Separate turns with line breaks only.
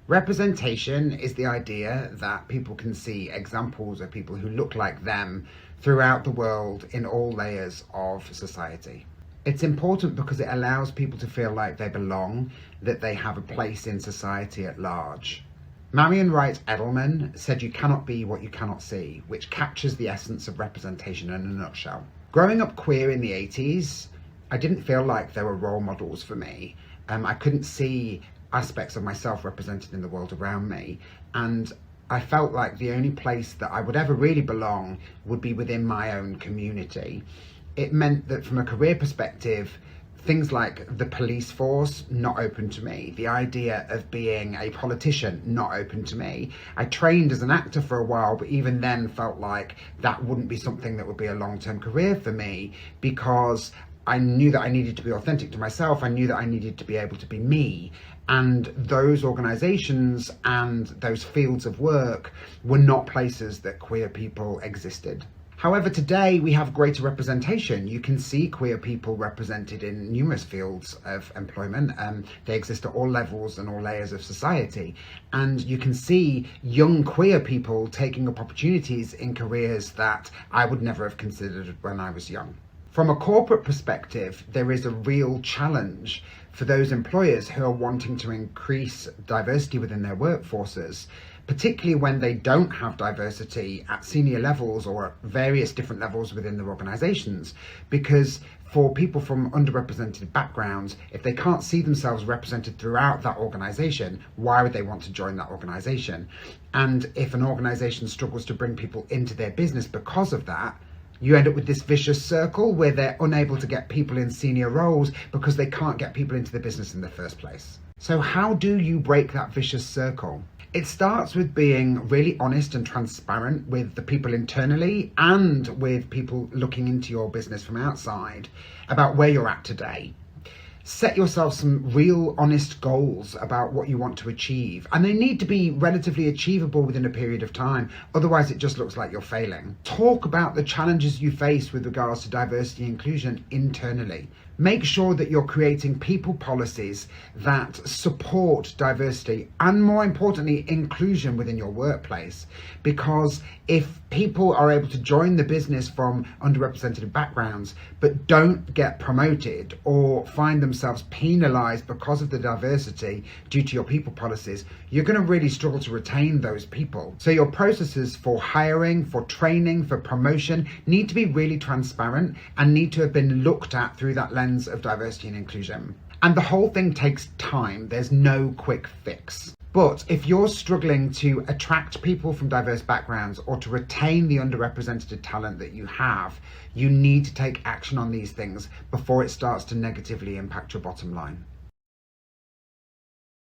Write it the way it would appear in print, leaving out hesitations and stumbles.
Representation is the idea that people can see examples of people who look like them throughout the world in all layers of society. It's important because it allows people to feel like they belong, that they have a place in society at large. Marion Wright Edelman said you cannot be what you cannot see, which captures the essence of representation in a nutshell. Growing up queer in the 80s, I didn't feel like there were role models for me. I couldn't see aspects of myself represented in the world around me, and I felt like the only place that I would ever really belong would be within my own community. It meant that from a career perspective, things like the police force, not open to me. The idea of being a politician, not open to me. I trained as an actor for a while, but even then felt like that wouldn't be something that would be a long-term career for me, because I knew that I needed to be authentic to myself. I knew that I needed to be able to be me. And those organisations and those fields of work were not places that queer people existed. However, today we have greater representation. You can see queer people represented in numerous fields of employment. They exist at all levels and all layers of society. And you can see young queer people taking up opportunities in careers that I would never have considered when I was young. From a corporate perspective, there is a real challenge for those employers who are wanting to increase diversity within their workforces, particularly when they don't have diversity at senior levels or at various different levels within their organisations. Because for people from underrepresented backgrounds, if they can't see themselves represented throughout that organisation, why would they want to join that organisation? And if an organisation struggles to bring people into their business because of that, you end up with this vicious circle where they're unable to get people in senior roles because they can't get people into the business in the first place. So how do you break that vicious circle? It starts with being really honest and transparent with the people internally and with people looking into your business from outside about where you're at today. Set yourself some real honest goals about what you want to achieve, and they need to be relatively achievable within a period of time, otherwise it just looks like you're failing. Talk about the challenges you face with regards to diversity and inclusion internally. Make sure that you're creating people policies that support diversity and, more importantly, inclusion within your workplace. Because if people are able to join the business from underrepresented backgrounds but don't get promoted or find themselves penalised because of the diversity due to your people policies, you're going to really struggle to retain those people. So your processes for hiring, for training, for promotion need to be really transparent and need to have been looked at through that lens of diversity and inclusion. And the whole thing takes time. There's no quick fix. But if you're struggling to attract people from diverse backgrounds or to retain the underrepresented talent that you have, you need to take action on these things before it starts to negatively impact your bottom line.